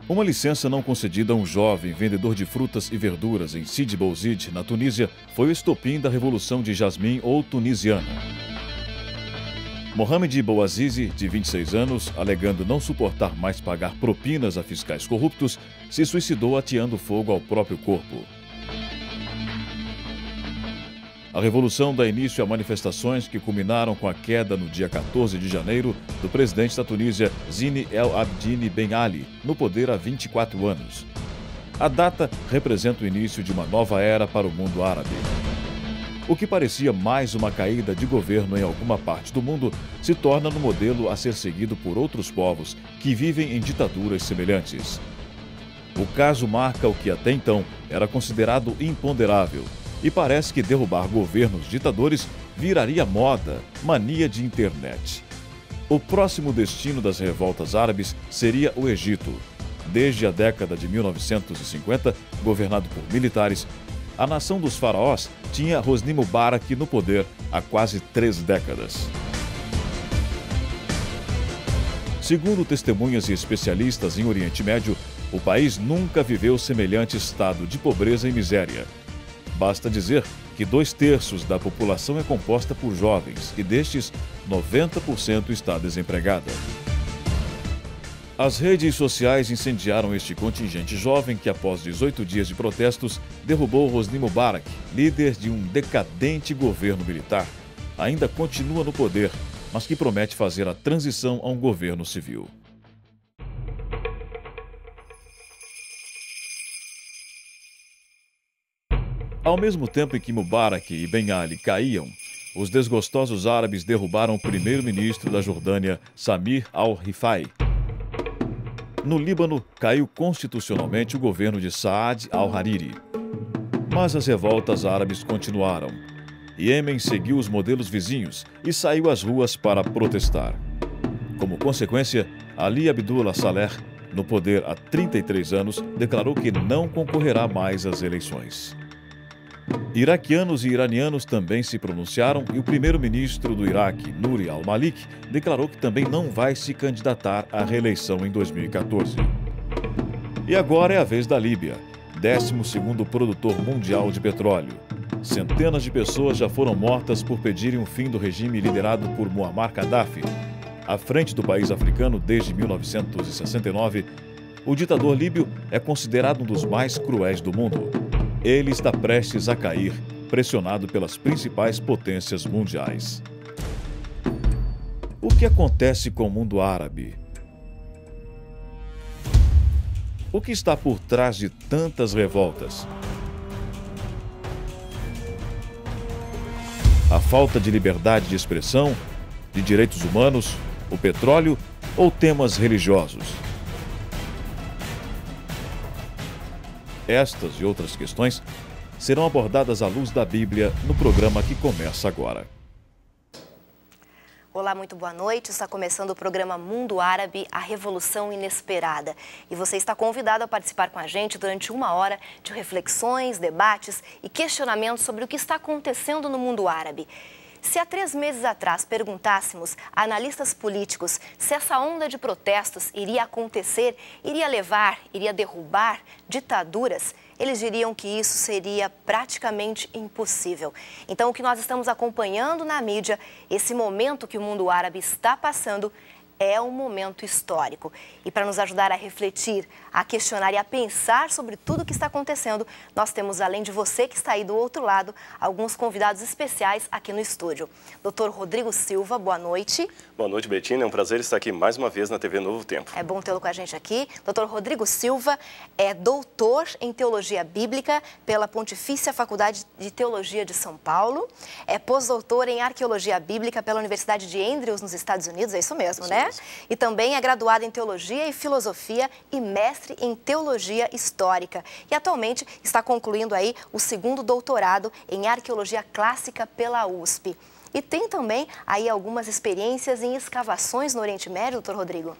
Uma licença não concedida a um jovem vendedor de frutas e verduras em Sidi Bouzid, na Tunísia, foi o estopim da Revolução de Jasmim ou tunisiana. Mohamed Bouazizi, de 26 anos, alegando não suportar mais pagar propinas a fiscais corruptos, se suicidou ateando fogo ao próprio corpo. A revolução dá início a manifestações que culminaram com a queda no dia 14 de janeiro do presidente da Tunísia, Zine El Abidine Ben Ali, no poder há 24 anos. A data representa o início de uma nova era para o mundo árabe. O que parecia mais uma caída de governo em alguma parte do mundo se torna no modelo a ser seguido por outros povos que vivem em ditaduras semelhantes. O caso marca o que até então era considerado imponderável. E parece que derrubar governos ditadores viraria moda, mania de internet. O próximo destino das revoltas árabes seria o Egito. Desde a década de 1950, governado por militares, a nação dos faraós tinha Hosni Mubarak no poder há quase 3 décadas. Segundo testemunhas e especialistas em Oriente Médio, o país nunca viveu semelhante estado de pobreza e miséria. Basta dizer que 2/3 da população é composta por jovens e destes, 90% está desempregada. As redes sociais incendiaram este contingente jovem que, após 18 dias de protestos, derrubou Hosni Mubarak, líder de um decadente governo militar. Ainda continua no poder, mas que promete fazer a transição a um governo civil. Ao mesmo tempo em que Mubarak e Ben Ali caíam, os desgostosos árabes derrubaram o primeiro-ministro da Jordânia, Samir al-Rifai. No Líbano, caiu constitucionalmente o governo de Saad al-Hariri. Mas as revoltas árabes continuaram. Iêmen seguiu os modelos vizinhos e saiu às ruas para protestar. Como consequência, Ali Abdullah Saleh, no poder há 33 anos, declarou que não concorrerá mais às eleições. Iraquianos e iranianos também se pronunciaram e o primeiro-ministro do Iraque, Nouri al-Malik, declarou que também não vai se candidatar à reeleição em 2014. E agora é a vez da Líbia, 12º produtor mundial de petróleo. Centenas de pessoas já foram mortas por pedirem o fim do regime liderado por Muammar Gaddafi. À frente do país africano desde 1969, o ditador líbio é considerado um dos mais cruéis do mundo. Ele está prestes a cair, pressionado pelas principais potências mundiais. O que acontece com o mundo árabe? O que está por trás de tantas revoltas? A falta de liberdade de expressão, de direitos humanos, o petróleo ou temas religiosos? Estas e outras questões serão abordadas à luz da Bíblia no programa que começa agora. Olá, muito boa noite. Está começando o programa Mundo Árabe, a Revolução Inesperada. E você está convidado a participar com a gente durante 1 hora de reflexões, debates e questionamentos sobre o que está acontecendo no mundo árabe. Se há 3 meses atrás perguntássemos a analistas políticos se essa onda de protestos iria acontecer, iria derrubar ditaduras, eles diriam que isso seria praticamente impossível. Então, o que nós estamos acompanhando na mídia, esse momento que o mundo árabe está passando, é um momento histórico. E para nos ajudar a refletir, a questionar e a pensar sobre tudo o que está acontecendo, nós temos, além de você que está aí do outro lado, alguns convidados especiais aqui no estúdio. Dr. Rodrigo Silva, boa noite. Boa noite, Betina. É um prazer estar aqui mais uma vez na TV Novo Tempo. É bom tê-lo com a gente aqui. Dr. Rodrigo Silva é doutor em Teologia Bíblica pela Pontifícia Faculdade de Teologia de São Paulo. É pós-doutor em Arqueologia Bíblica pela Universidade de Andrews, nos Estados Unidos. É isso mesmo, né? E também é graduado em Teologia e Filosofia e mestre em Teologia Histórica. E atualmente está concluindo aí o 2º doutorado em Arqueologia Clássica pela USP. E tem também aí algumas experiências em escavações no Oriente Médio, doutor Rodrigo?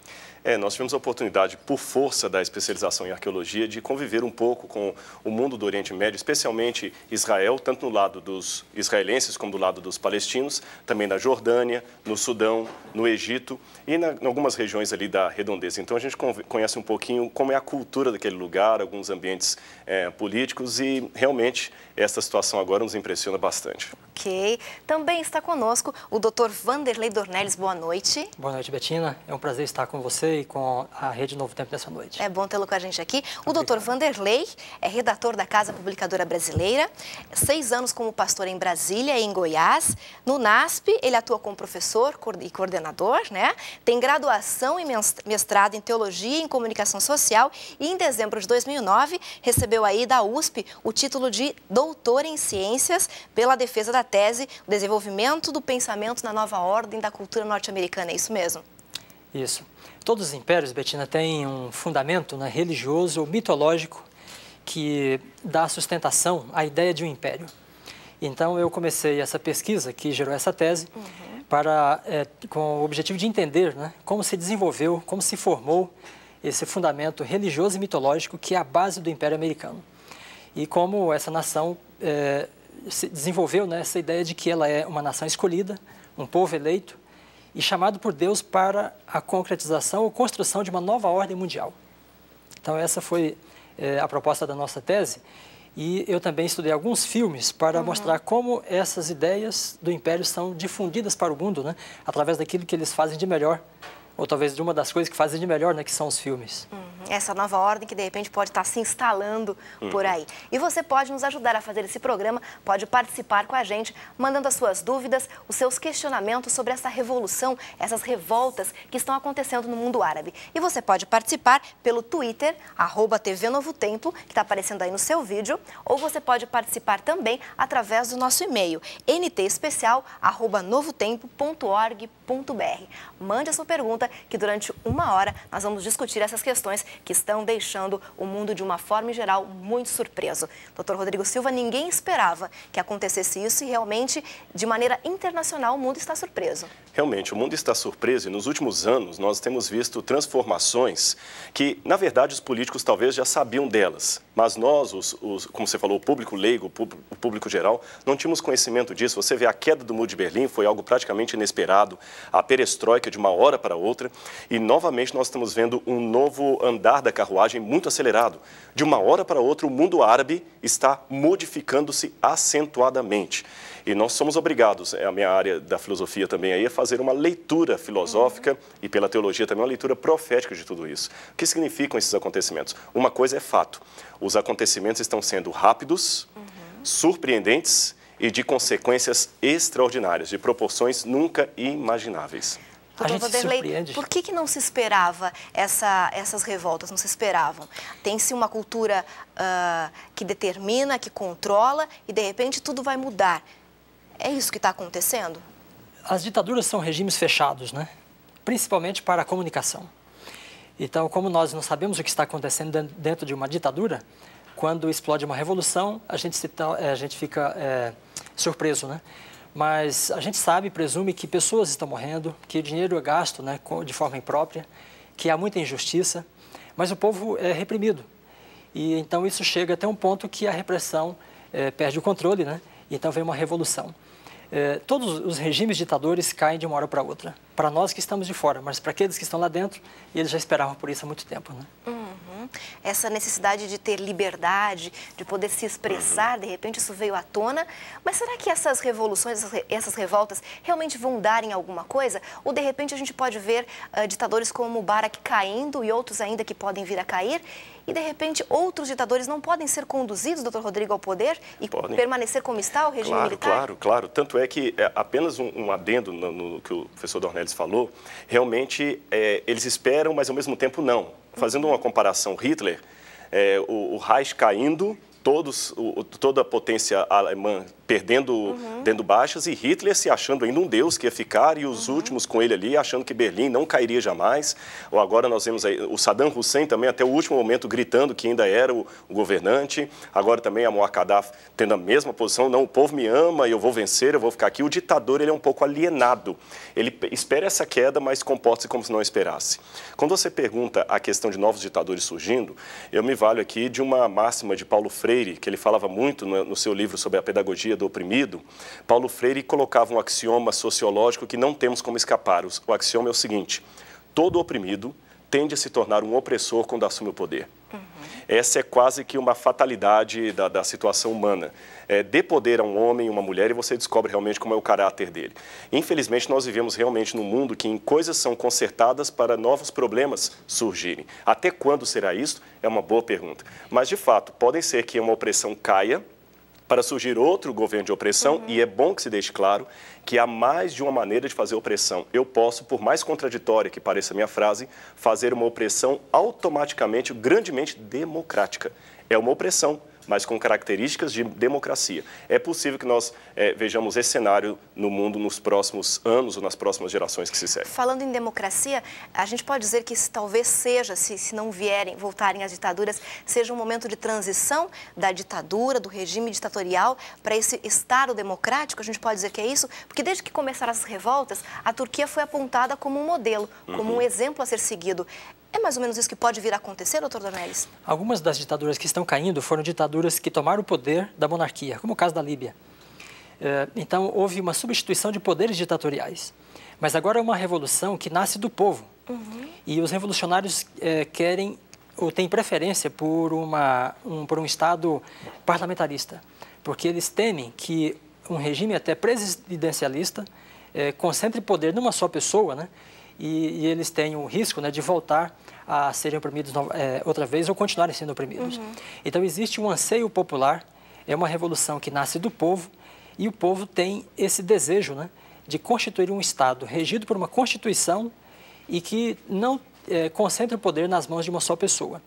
Nós tivemos a oportunidade, por força da especialização em arqueologia, de conviver um pouco com o mundo do Oriente Médio, especialmente Israel, tanto no lado dos israelenses como do lado dos palestinos, também na Jordânia, no Sudão, no Egito e em algumas regiões ali da redondeza. Então a gente conhece um pouquinho como é a cultura daquele lugar, alguns ambientes políticos e realmente essa situação agora nos impressiona bastante. Ok. Também está conosco o Dr. Vanderlei Dornelles. Boa noite. Boa noite, Betina. É um prazer estar com você e com a Rede Novo Tempo nessa noite. É bom tê-lo com a gente aqui. O Dr. Vanderlei é redator da Casa Publicadora Brasileira, 6 anos como pastor em Brasília e em Goiás. No NASP, ele atua como professor e coordenador, né? Tem graduação e mestrado em Teologia e em Comunicação Social e em dezembro de 2009 recebeu aí da USP o título de doutor em Ciências pela defesa da tese o desenvolvimento do pensamento na nova ordem da cultura norte-americana. É isso mesmo? Isso. Todos os impérios, Betina, têm um fundamento, né, religioso ou mitológico que dá sustentação à ideia de um império. Então, eu comecei essa pesquisa que gerou essa tese com o objetivo de entender, né, como se desenvolveu, como se formou esse fundamento religioso e mitológico que é a base do Império Americano. E como essa nação se desenvolveu, né, essa ideia de que ela é uma nação escolhida, um povo eleito e chamado por Deus para a concretização ou construção de uma nova ordem mundial. Então essa foi a proposta da nossa tese e eu também estudei alguns filmes para mostrar como essas ideias do Império são difundidas para o mundo, né, através daquilo que eles fazem de melhor, ou talvez de uma das coisas que fazem de melhor, né, que são os filmes. Essa nova ordem que, de repente, pode estar se instalando por aí. E você pode nos ajudar a fazer esse programa, pode participar com a gente, mandando as suas dúvidas, os seus questionamentos sobre essa revolução, essas revoltas que estão acontecendo no mundo árabe. E você pode participar pelo Twitter, @TV Novo Tempo, que está aparecendo aí no seu vídeo, ou você pode participar também através do nosso e-mail, ntespecial@novotempo.org.br. Mande a sua pergunta, que durante 1 hora nós vamos discutir essas questões que estão deixando o mundo de uma forma em geral muito surpreso. Dr. Rodrigo Silva, ninguém esperava que acontecesse isso e realmente, de maneira internacional, o mundo está surpreso. Realmente, o mundo está surpreso e nos últimos anos nós temos visto transformações que, na verdade, os políticos talvez já sabiam delas, mas nós, como você falou, o público leigo, o público geral, não tínhamos conhecimento disso. Você vê a queda do Muro de Berlim, foi algo praticamente inesperado, a perestroika de uma hora para outra e, novamente, nós estamos vendo um novo andar da carruagem muito acelerado. De uma hora para outra, o mundo árabe está modificando-se acentuadamente. E nós somos obrigados, a minha área da filosofia também aí, a fazer uma leitura filosófica e pela teologia também uma leitura profética de tudo isso. O que significam esses acontecimentos? Uma coisa é fato, os acontecimentos estão sendo rápidos, surpreendentes e de consequências extraordinárias, de proporções nunca imagináveis. Doutor Vanderlei, por que não se esperava essas revoltas? Não se esperavam? Tem-se uma cultura que determina, que controla e, de repente, tudo vai mudar. É isso que está acontecendo? As ditaduras são regimes fechados, né? Principalmente para a comunicação. Então, como nós não sabemos o que está acontecendo dentro de uma ditadura, quando explode uma revolução, a gente fica surpreso, né? Mas a gente sabe, presume que pessoas estão morrendo, que o dinheiro é gasto, né, de forma imprópria, que há muita injustiça, mas o povo é reprimido. E então isso chega até um ponto que a repressão perde o controle, né? E então vem uma revolução. Todos os regimes ditadores caem de uma hora para outra. Para nós que estamos de fora, mas para aqueles que estão lá dentro, eles já esperavam por isso há muito tempo, né? Essa necessidade de ter liberdade, de poder se expressar, de repente isso veio à tona. Mas será que essas revoluções, essas revoltas realmente vão dar em alguma coisa? Ou de repente a gente pode ver ditadores como Mubarak caindo e outros ainda que podem vir a cair? E de repente outros ditadores não podem ser conduzidos, doutor Rodrigo, ao poder e permanecer como está o regime militar? Claro. Tanto é que apenas um adendo no que o professor Dornelles falou, realmente eles esperam, mas ao mesmo tempo não. Fazendo uma comparação, Hitler, o Reich caindo, toda a potência alemã dando baixas, e Hitler se achando ainda um deus que ia ficar, e os últimos com ele ali, achando que Berlim não cairia jamais. Ou agora nós vemos aí o Saddam Hussein também, até o último momento, gritando que ainda era o governante. Agora também a Muammar Gaddafi tendo a mesma posição, não, o povo me ama, eu vou vencer, eu vou ficar aqui. O ditador, ele é um pouco alienado. Ele espera essa queda, mas comporta-se como se não esperasse. Quando você pergunta a questão de novos ditadores surgindo, eu me valho aqui de uma máxima de Paulo Freire, que ele falava muito no seu livro sobre a pedagogia do oprimido. Paulo Freire colocava um axioma sociológico que não temos como escapar. O axioma é o seguinte: todo oprimido tende a se tornar um opressor quando assume o poder. Essa é quase que uma fatalidade da situação humana. Dê poder a um homem, uma mulher, e você descobre realmente como é o caráter dele. Infelizmente, nós vivemos realmente num mundo que em coisas são consertadas para novos problemas surgirem. Até quando será isso? É uma boa pergunta. Mas, de fato, pode ser que uma opressão caia para surgir outro governo de opressão, e é bom que se deixe claro que há mais de uma maneira de fazer opressão. Eu posso, por mais contraditória que pareça a minha frase, fazer uma opressão automaticamente, grandemente democrática. É uma opressão, mas com características de democracia. É possível que nós vejamos esse cenário no mundo nos próximos anos ou nas próximas gerações que se seguem. Falando em democracia, a gente pode dizer que talvez seja, se não voltarem as ditaduras, seja um momento de transição da ditadura, do regime ditatorial, para esse Estado democrático? A gente pode dizer que é isso? Porque desde que começaram as revoltas, a Turquia foi apontada como um modelo, como um exemplo a ser seguido. É mais ou menos isso que pode vir a acontecer, doutor Dornelles? Algumas das ditaduras que estão caindo foram ditaduras que tomaram o poder da monarquia, como o caso da Líbia. Então, houve uma substituição de poderes ditatoriais. Mas agora é uma revolução que nasce do povo. E os revolucionários querem ou têm preferência por um Estado parlamentarista, porque eles temem que um regime até presidencialista concentre poder numa só pessoa, né? E eles têm o risco, né, de voltar a serem oprimidos outra vez ou continuarem sendo oprimidos. Então, existe um anseio popular, é uma revolução que nasce do povo, e o povo tem esse desejo, né, de constituir um Estado regido por uma Constituição e que não concentre o poder nas mãos de uma só pessoa.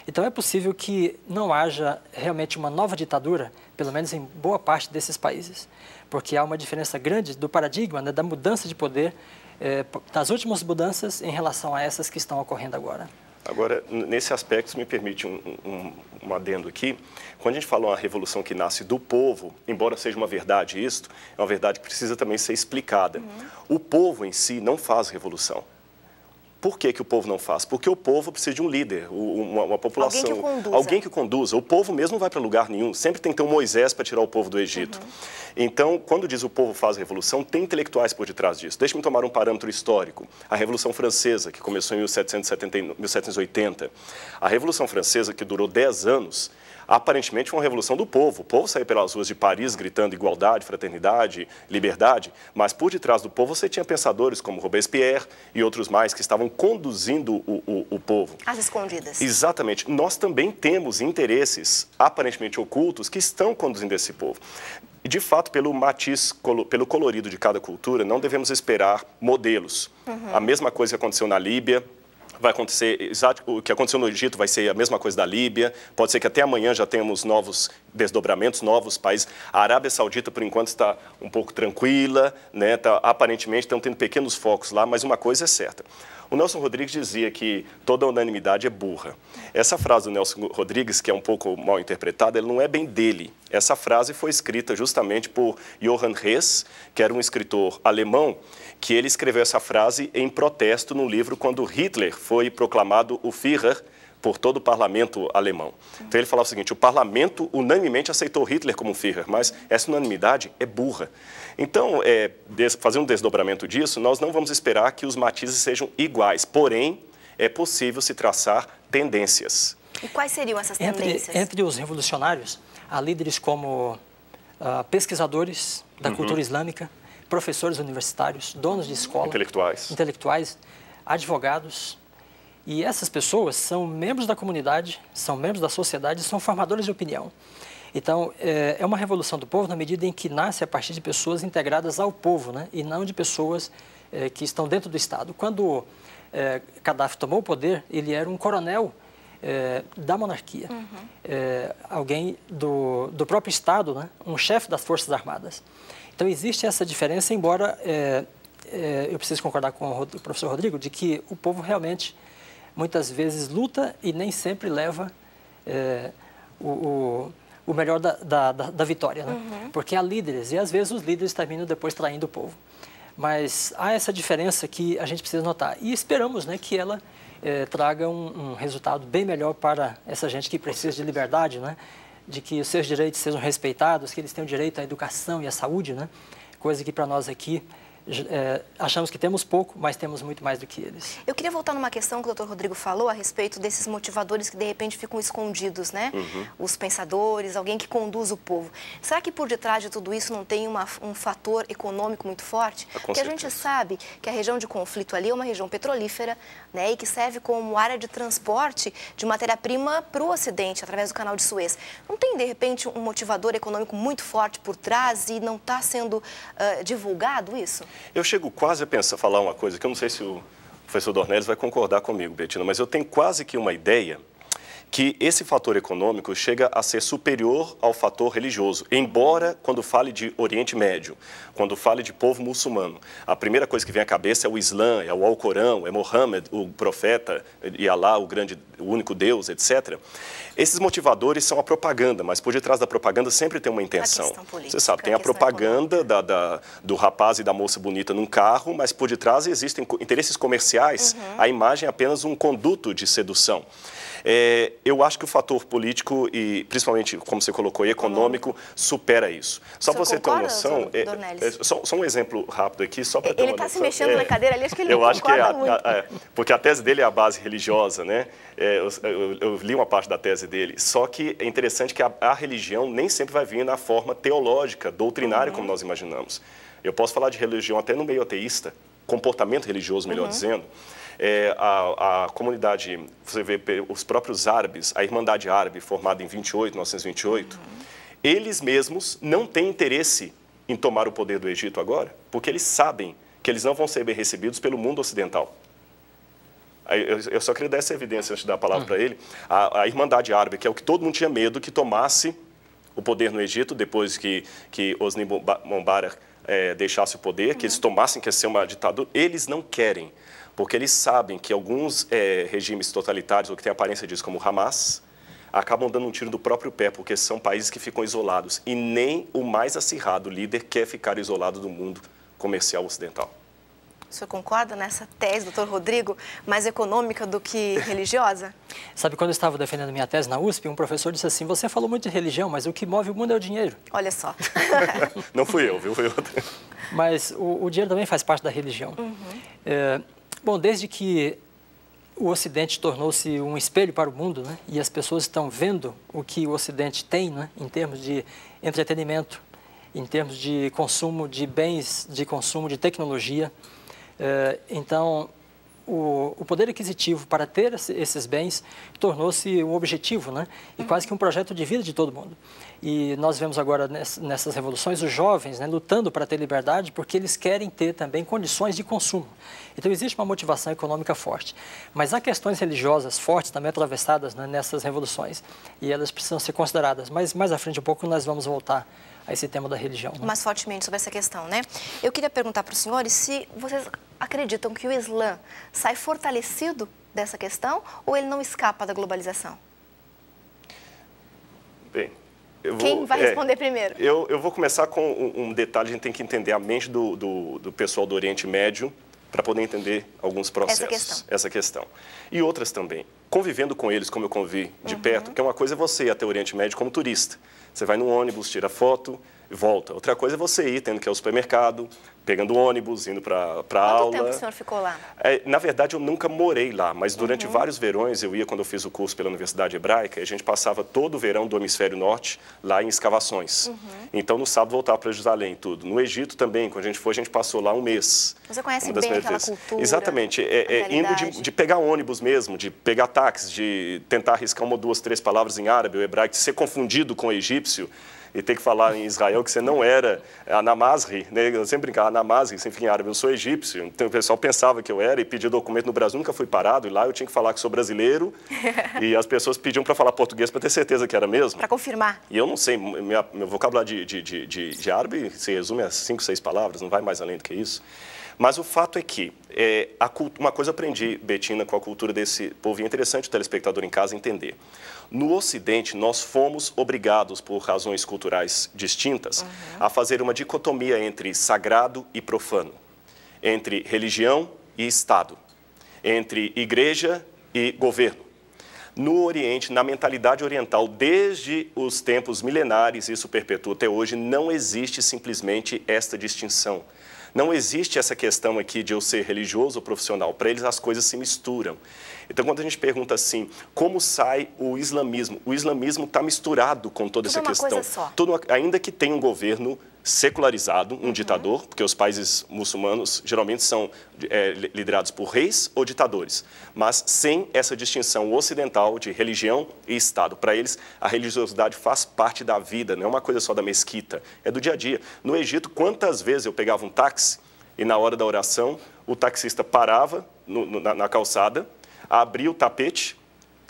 Então, é possível que não haja realmente uma nova ditadura, pelo menos em boa parte desses países, porque há uma diferença grande do paradigma, né, da mudança de poder, das últimas mudanças em relação a essas que estão ocorrendo agora. Agora, nesse aspecto, me permite um adendo aqui. Quando a gente fala uma revolução que nasce do povo, embora seja uma verdade isto, é uma verdade que precisa também ser explicada. O povo em si não faz revolução. Por que o povo não faz? Porque o povo precisa de um líder, uma população, alguém que conduza. O povo mesmo não vai para lugar nenhum, sempre tem que ter um Moisés para tirar o povo do Egito. Então, quando diz o povo faz revolução, tem intelectuais por detrás disso. Deixe-me tomar um parâmetro histórico. A Revolução Francesa, que começou em 1780. A Revolução Francesa, que durou 10 anos, aparentemente foi uma revolução do povo. O povo saiu pelas ruas de Paris gritando igualdade, fraternidade, liberdade, mas por detrás do povo você tinha pensadores como Robespierre e outros mais que estavam conduzindo o povo. Às escondidas. Exatamente. Nós também temos interesses aparentemente ocultos que estão conduzindo esse povo. E, de fato, pelo matiz, pelo colorido de cada cultura, não devemos esperar modelos. A mesma coisa que aconteceu na Líbia, vai acontecer, o que aconteceu no Egito vai ser a mesma coisa da Líbia, pode ser que até amanhã já tenhamos novos desdobramentos, novos países. A Arábia Saudita, por enquanto, está um pouco tranquila, né? Aparentemente estão tendo pequenos focos lá, mas uma coisa é certa. O Nelson Rodrigues dizia que toda unanimidade é burra. Essa frase do Nelson Rodrigues, que é um pouco mal interpretada, ela não é bem dele. Essa frase foi escrita justamente por Johann Hess, que era um escritor alemão, que ele escreveu essa frase em protesto no livro quando Hitler foi proclamado o Führer por todo o parlamento alemão. Então ele falava o seguinte: o parlamento unanimemente aceitou Hitler como Führer, mas essa unanimidade é burra. Então, fazer um desdobramento disso, nós não vamos esperar que os matizes sejam iguais, porém, é possível se traçar tendências. E quais seriam essas tendências? Entre os revolucionários, há líderes como pesquisadores da cultura islâmica, professores universitários, donos de escola, intelectuais, advogados. E essas pessoas são membros da comunidade, são membros da sociedade, são formadores de opinião. Então, é uma revolução do povo na medida em que nasce a partir de pessoas integradas ao povo, né? E não de pessoas que estão dentro do Estado. Quando Gaddafi tomou o poder, ele era um coronel da monarquia, alguém do próprio Estado, né? Um chefe das Forças Armadas. Então, existe essa diferença, embora eu preciso concordar com o professor Rodrigo, de que o povo realmente, muitas vezes, luta e nem sempre leva o melhor da vitória, né? Porque há líderes, e às vezes os líderes terminam depois traindo o povo. Mas há essa diferença que a gente precisa notar. E esperamos, né, que ela traga um resultado bem melhor para essa gente que precisa de liberdade, né? De que os seus direitos sejam respeitados, que eles tenham direito à educação e à saúde, né? Coisa que para nós aqui achamos que temos pouco, mas temos muito mais do que eles. Eu queria voltar numa questão que o doutor Rodrigo falou a respeito desses motivadores que de repente ficam escondidos, né? Os pensadores, alguém que conduz o povo. Será que por detrás de tudo isso não tem um fator econômico muito forte? Porque a gente sabe que a região de conflito ali é uma região petrolífera, né? E que serve como área de transporte de matéria-prima para o Ocidente, através do canal de Suez. Não tem, de repente, um motivador econômico muito forte por trás e não está sendo divulgado isso? Eu chego quase a falar uma coisa que eu não sei se o professor Dornelles vai concordar comigo, Betina, mas eu tenho quase que uma ideia que esse fator econômico chega a ser superior ao fator religioso. Embora, quando fale de Oriente Médio, quando fale de povo muçulmano, a primeira coisa que vem à cabeça é o Islã, é o Alcorão, é Mohammed, o profeta, e Alá, o único Deus, etc. Esses motivadores são a propaganda, mas por detrás da propaganda sempre tem uma intenção. Você sabe, tem a propaganda do rapaz e da moça bonita num carro, mas por detrás existem interesses comerciais, a imagem é apenas um conduto de sedução. Eu acho que o fator político e, principalmente, como você colocou, econômico, supera isso. Só para você ter uma noção, só um exemplo rápido aqui, só para ter uma noção. Ele está se mexendo na cadeira ali, acho que ele não concorda muito. Porque a tese dele é a base religiosa, né? Eu li uma parte da tese dele, só que é interessante que a religião nem sempre vai vir na forma teológica, doutrinária, como nós imaginamos. Eu posso falar de religião até no meio ateísta, comportamento religioso, melhor dizendo. A comunidade, você vê os próprios árabes, a Irmandade Árabe, formada em 1928, eles mesmos não têm interesse em tomar o poder do Egito agora, porque eles sabem que eles não vão ser bem recebidos pelo mundo ocidental. Eu só queria dar essa evidência antes de dar a palavra para ele. A Irmandade Árabe, que é o que todo mundo tinha medo que tomasse o poder no Egito, depois que Hosni Mubarak deixasse o poder, que eles tomassem, que ia ser uma ditadura, eles não querem. Porque eles sabem que alguns regimes totalitários, ou que têm aparência disso, como o Hamas, acabam dando um tiro do próprio pé, porque são países que ficam isolados. E nem o mais acirrado líder quer ficar isolado do mundo comercial ocidental. O senhor concorda nessa tese, doutor Rodrigo, mais econômica do que religiosa? Sabe, quando eu estava defendendo minha tese na USP, um professor disse assim, você falou muito de religião, mas o que move o mundo é o dinheiro. Olha só. Não fui eu, viu? Foi outro. Mas o dinheiro também faz parte da religião. Bom, desde que o Ocidente tornou-se um espelho para o mundo, né, e as pessoas estão vendo o que o Ocidente tem, né, em termos de entretenimento, em termos de consumo de bens, de consumo de tecnologia, então o poder aquisitivo para ter esses bens tornou-se um objetivo, né, e quase que um projeto de vida de todo mundo. E nós vemos agora nessas revoluções os jovens, né, lutando para ter liberdade porque eles querem ter também condições de consumo. Então existe uma motivação econômica forte. Mas há questões religiosas fortes também atravessadas, né, nessas revoluções e elas precisam ser consideradas. Mas mais à frente um pouco nós vamos voltar a esse tema da religião. Né? Mais fortemente sobre essa questão, né? Eu queria perguntar para os senhores se vocês acreditam que o Islã sai fortalecido dessa questão ou ele não escapa da globalização? Bem, quem vai responder primeiro? Eu vou começar com um detalhe, a gente tem que entender a mente do pessoal do Oriente Médio para poder entender alguns processos. Essa questão. E outras também. Convivendo com eles, como eu convivi de perto, porque uma coisa é você ir até o Oriente Médio como turista. Você vai no ônibus, tira foto e volta. Outra coisa é você ir tendo que ir ao supermercado, pegando ônibus, indo para aula. Quanto tempo o senhor ficou lá? Na verdade, eu nunca morei lá, mas durante vários verões eu ia, quando eu fiz o curso pela Universidade Hebraica, e a gente passava todo o verão do Hemisfério Norte lá em escavações. Então, no sábado, voltava para Jerusalém e tudo. No Egito também, quando a gente foi, a gente passou lá um mês. Você conhece bem aquela cultura? Exatamente. Indo de pegar ônibus mesmo, de pegar táxis, de tentar arriscar uma, duas, três palavras em árabe ou hebraico, de ser confundido com o egípcio, e ter que falar em Israel que você não era a Namazri, né? Eu sempre brincava, namaz, enfim, em árabe, eu sou egípcio. Então o pessoal pensava que eu era e pedia documento no Brasil, nunca fui parado. E lá eu tinha que falar que sou brasileiro e as pessoas pediam para falar português para ter certeza que era mesmo. Para confirmar. E eu não sei, meu vocabulário de árabe se resume a 5, 6 palavras, não vai mais além do que isso. Mas o fato é que uma coisa eu aprendi, Betina, com a cultura desse povo, e é interessante o telespectador em casa entender. No Ocidente, nós fomos obrigados, por razões culturais distintas, a fazer uma dicotomia entre sagrado e profano, entre religião e Estado, entre igreja e governo. No Oriente, na mentalidade oriental, desde os tempos milenares, isso perpetua até hoje, não existe simplesmente esta distinção. Não existe essa questão aqui de eu ser religioso ou profissional. Para eles, as coisas se misturam. Então, quando a gente pergunta assim, como sai o islamismo está misturado com toda essa questão. Coisa só. Ainda que tenha um governo secularizado, um ditador, porque os países muçulmanos geralmente são liderados por reis ou ditadores, mas sem essa distinção ocidental de religião e Estado. Para eles, a religiosidade faz parte da vida, não é uma coisa só da mesquita, é do dia a dia. No Egito, quantas vezes eu pegava um táxi e na hora da oração, o taxista parava na calçada, abria o tapete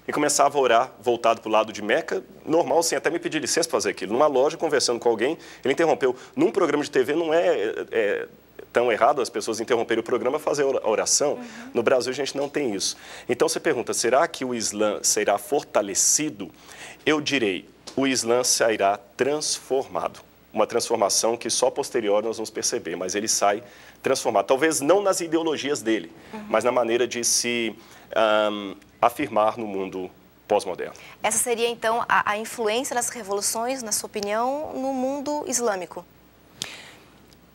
e começava a orar voltado para o lado de Meca, normal, sem até me pedir licença para fazer aquilo. Numa loja, conversando com alguém, ele interrompeu. Num programa de TV não é tão errado as pessoas interromperem o programa e fazer a oração. No Brasil, a gente não tem isso. Então, você pergunta, será que o Islã será fortalecido? Eu direi, o Islã sairá transformado. Uma transformação que só posterior nós vamos perceber, mas ele sai transformado. Talvez não nas ideologias dele, mas na maneira de se afirmar no mundo pós-moderno. Essa seria, então, a influência das revoluções, na sua opinião, no mundo islâmico?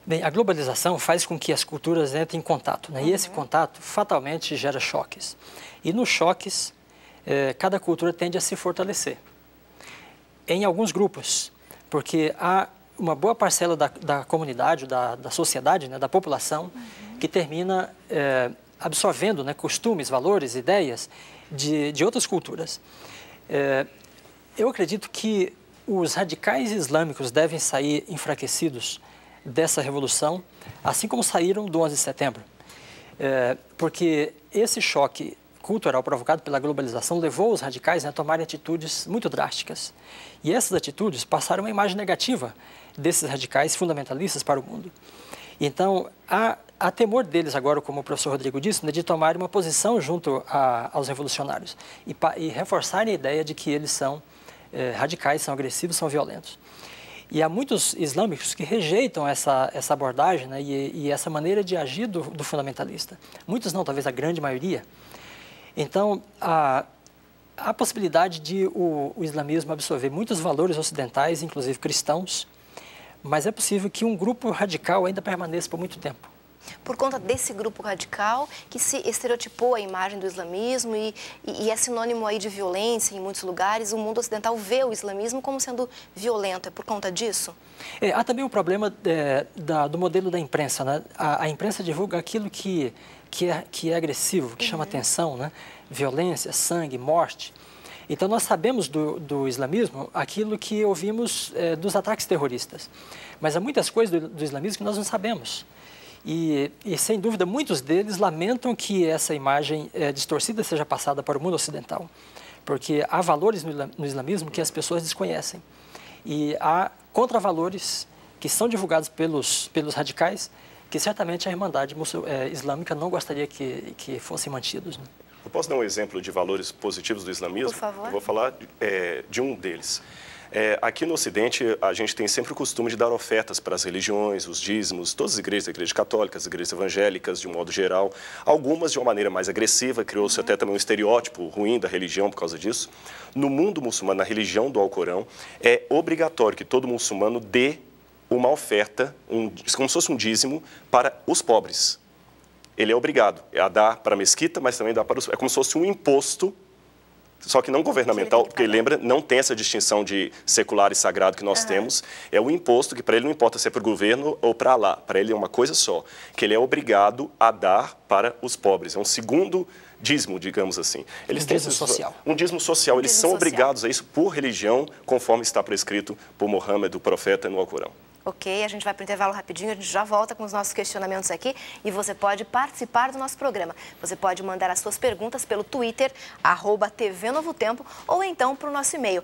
Bem, a globalização faz com que as culturas entrem em contato, né? E esse contato fatalmente gera choques. E nos choques, cada cultura tende a se fortalecer. Em alguns grupos, porque há uma boa parcela da comunidade, da sociedade, né, da população, que termina absorvendo, né, costumes, valores, ideias de outras culturas. Eu acredito que os radicais islâmicos devem sair enfraquecidos dessa revolução, assim como saíram do 11 de setembro. Porque esse choque cultural provocado pela globalização levou os radicais, né, a tomarem atitudes muito drásticas. E essas atitudes passaram uma imagem negativa desses radicais fundamentalistas para o mundo. Então, há temor deles agora, como o professor Rodrigo disse, né, de tomarem uma posição junto aos revolucionários e reforçarem a ideia de que eles são radicais, são agressivos, são violentos. E há muitos islâmicos que rejeitam essa abordagem, né, e essa maneira de agir do fundamentalista. Muitos não, talvez a grande maioria. Então, há a possibilidade de o islamismo absorver muitos valores ocidentais, inclusive cristãos, mas é possível que um grupo radical ainda permaneça por muito tempo. Por conta desse grupo radical que se estereotipou a imagem do islamismo e é sinônimo aí de violência em muitos lugares, o mundo ocidental vê o islamismo como sendo violento. É por conta disso? Há também o problema do modelo da imprensa, né? A imprensa divulga aquilo que é agressivo, que chama atenção, né? Violência, sangue, morte. Então, nós sabemos do islamismo aquilo que ouvimos dos ataques terroristas. Mas há muitas coisas do islamismo que nós não sabemos. E, sem dúvida, muitos deles lamentam que essa imagem distorcida seja passada para o mundo ocidental. Porque há valores no islamismo que as pessoas desconhecem. E há contravalores que são divulgados pelos radicais que certamente a Irmandade Islâmica não gostaria que fossem mantidos, né? Eu posso dar um exemplo de valores positivos do islamismo? Por favor. Eu vou falar de um deles. Aqui no Ocidente, a gente tem sempre o costume de dar ofertas para as religiões, os dízimos, todas as igrejas, a igreja católica, as igrejas evangélicas, de um modo geral. Algumas de uma maneira mais agressiva, criou-se até também um estereótipo ruim da religião por causa disso. No mundo muçulmano, na religião do Alcorão, é obrigatório que todo muçulmano dê uma oferta, como se fosse um dízimo, para os pobres. Ele é obrigado a dar para a mesquita, mas também dá para os... É como se fosse um imposto, só que não governamental, porque lembra, não tem essa distinção de secular e sagrado que nós temos. É o imposto que para ele não importa se é para o governo ou para Allah. Para ele é uma coisa só, que ele é obrigado a dar para os pobres. É um segundo dízimo, digamos assim. Eles têm dízimo social. Um dízimo social. Eles são obrigados a isso por religião, conforme está prescrito por Muhammad, o profeta, no Alcorão. Ok, a gente vai para o intervalo rapidinho, a gente já volta com os nossos questionamentos aqui e você pode participar do nosso programa. Você pode mandar as suas perguntas pelo Twitter, @TV Novo Tempo, ou então para o nosso e-mail,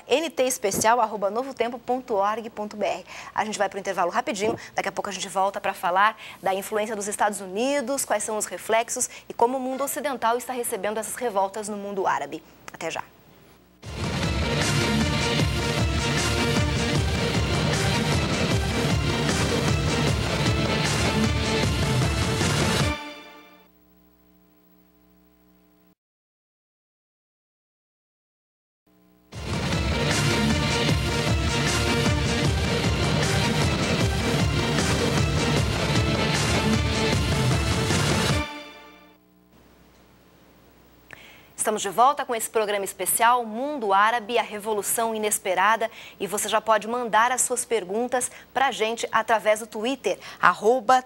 ntespecial@novotempo.org.br. A gente vai para o intervalo rapidinho, daqui a pouco a gente volta para falar da influência dos Estados Unidos, quais são os reflexos e como o mundo ocidental está recebendo essas revoltas no mundo árabe. Até já. Estamos de volta com esse programa especial Mundo Árabe, a Revolução Inesperada, e você já pode mandar as suas perguntas para a gente através do Twitter,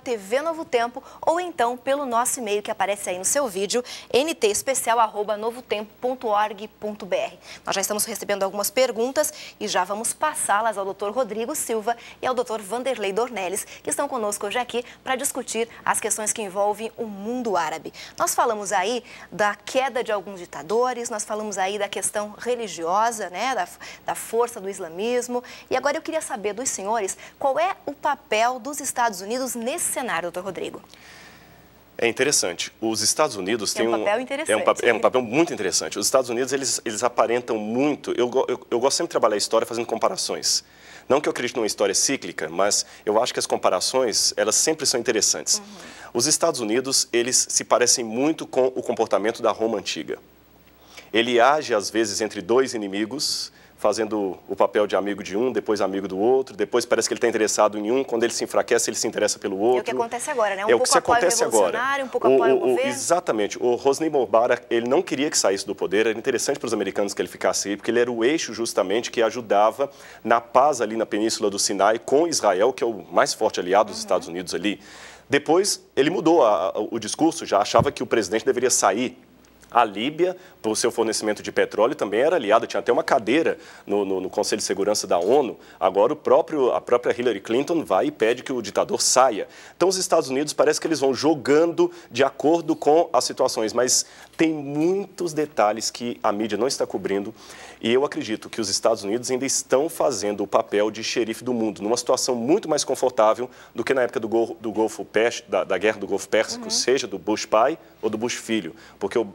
@TV Novo Tempo, ou então pelo nosso e-mail que aparece aí no seu vídeo, ntespecial@novotempo.org.br. Nós já estamos recebendo algumas perguntas e já vamos passá-las ao Dr. Rodrigo Silva e ao Dr. Vanderlei Dornelles, que estão conosco hoje aqui para discutir as questões que envolvem o mundo árabe. Nós falamos aí da queda de alguns ditadores, nós falamos aí da questão religiosa, né, da força do islamismo. E agora eu queria saber dos senhores qual é o papel dos Estados Unidos nesse cenário, doutor Rodrigo. É interessante. Os Estados Unidos têm um papel interessante. É um papel muito interessante. Os Estados Unidos, eles aparentam muito... Eu gosto sempre de trabalhar a história fazendo comparações. Não que eu acredite numa história cíclica, mas eu acho que as comparações, elas sempre são interessantes. Os Estados Unidos, eles se parecem muito com o comportamento da Roma antiga. Ele age, às vezes, entre dois inimigos, fazendo o papel de amigo de um, depois amigo do outro, depois parece que ele está interessado em um, quando ele se enfraquece, ele se interessa pelo outro. É o que acontece agora, né? Um pouco apoio revolucionário, um pouco apoio ao governo. Exatamente. O Hosni Mubarak, ele não queria que saísse do poder, era interessante para os americanos que ele ficasse aí, porque ele era o eixo, justamente, que ajudava na paz ali na Península do Sinai com Israel, que é o mais forte aliado dos Estados Unidos ali. Depois, ele mudou o discurso, já achava que o presidente deveria sair. A Líbia, por seu fornecimento de petróleo, também era aliada, tinha até uma cadeira no Conselho de Segurança da ONU. Agora, a própria Hillary Clinton vai e pede que o ditador saia. Então, os Estados Unidos parece que eles vão jogando de acordo com as situações, mas tem muitos detalhes que a mídia não está cobrindo. E eu acredito que os Estados Unidos ainda estão fazendo o papel de xerife do mundo, numa situação muito mais confortável do que na época da Guerra do Golfo Pérsico, seja do Bush pai ou do Bush filho. Porque o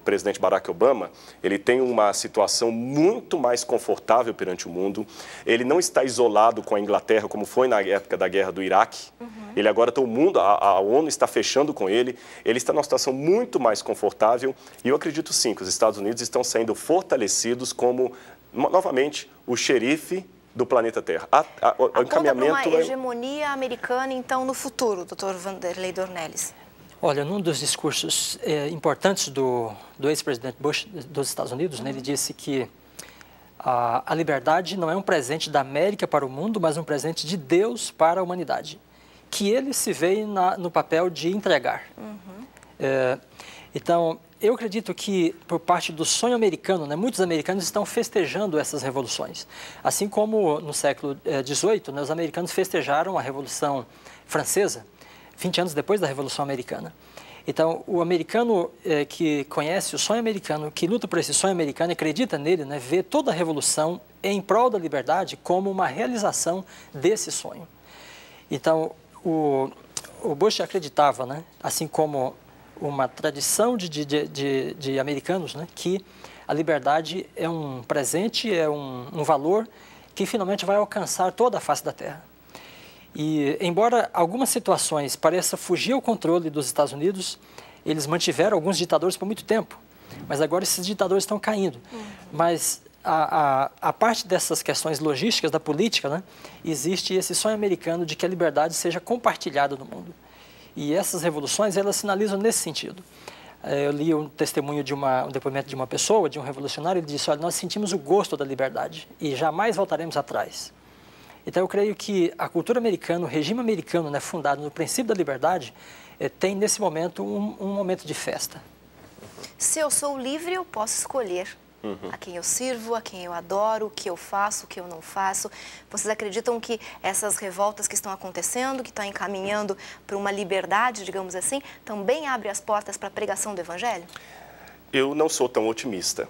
presidente Barack Obama, ele tem uma situação muito mais confortável perante o mundo. Ele não está isolado com a Inglaterra, como foi na época da Guerra do Iraque. Ele agora está o mundo, a ONU está fechando com ele. Ele está numa situação muito mais confortável. E eu acredito sim que os Estados Unidos estão sendo fortalecidos como, novamente, o xerife do planeta Terra. O encaminhamento para uma hegemonia americana, então, no futuro, doutor Vanderlei Dornelles. Olha, num dos discursos importantes do ex-presidente Bush dos Estados Unidos, né, ele disse que a liberdade não é um presente da América para o mundo, mas um presente de Deus para a humanidade, que ele se vê no papel de entregar. Então, eu acredito que, por parte do sonho americano, né, muitos americanos estão festejando essas revoluções. Assim como no século XVIII, né, os americanos festejaram a Revolução Francesa, 20 anos depois da Revolução Americana. Então, o americano que conhece o sonho americano, que luta por esse sonho americano e acredita nele, né, vê toda a revolução em prol da liberdade como uma realização desse sonho. Então, o Bush acreditava, né, assim como uma tradição de americanos, né, que a liberdade é um presente, é um valor que finalmente vai alcançar toda a face da Terra. E, embora algumas situações pareçam fugir ao controle dos Estados Unidos, eles mantiveram alguns ditadores por muito tempo, mas agora esses ditadores estão caindo. Mas a parte dessas questões logísticas da política, né, existe esse sonho americano de que a liberdade seja compartilhada no mundo. E essas revoluções, elas sinalizam nesse sentido. Eu li um testemunho um depoimento de uma pessoa, de um revolucionário, ele disse: olha, nós sentimos o gosto da liberdade e jamais voltaremos atrás. Então, eu creio que a cultura americana, o regime americano, né, fundado no princípio da liberdade, tem, nesse momento, um momento de festa. Se eu sou livre, eu posso escolher A quem eu sirvo, a quem eu adoro, o que eu faço, o que eu não faço. Vocês acreditam que essas revoltas que estão acontecendo, que estão encaminhando para uma liberdade, digamos assim, também abre as portas para a pregação do Evangelho? Eu não sou tão otimista.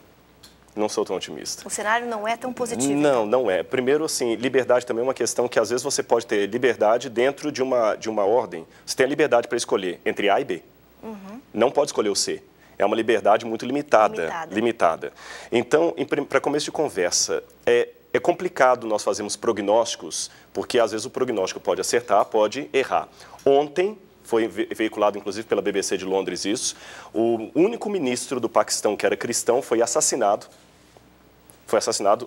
Não sou tão otimista. O cenário não é tão positivo? Não, então. não é. Primeiro, assim, liberdade também é uma questão que às vezes você pode ter liberdade dentro de uma ordem. Você tem a liberdade para escolher entre A e B. Não pode escolher o C. É uma liberdade muito limitada. Então, para começo de conversa, é complicado nós fazermos prognósticos, porque às vezes o prognóstico pode acertar, pode errar. Ontem, foi veiculado inclusive pela BBC de Londres isso, o único ministro do Paquistão que era cristão foi assassinado.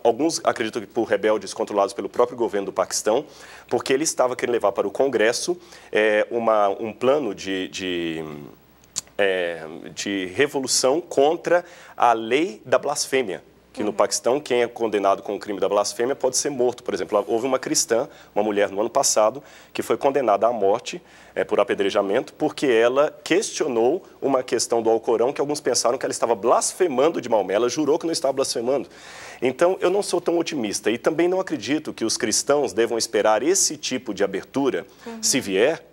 Alguns acreditam que por rebeldes controlados pelo próprio governo do Paquistão, porque ele estava querendo levar para o Congresso um plano de revolução contra a lei da blasfêmia, que no Paquistão, quem é condenado com o crime da blasfêmia pode ser morto. Por exemplo, houve uma cristã, uma mulher no ano passado, que foi condenada à morte por apedrejamento, porque ela questionou uma questão do Alcorão que alguns pensaram que ela estava blasfemando de Maomé. Ela jurou que não estava blasfemando. Então, eu não sou tão otimista e também não acredito que os cristãos devam esperar esse tipo de abertura, se vier.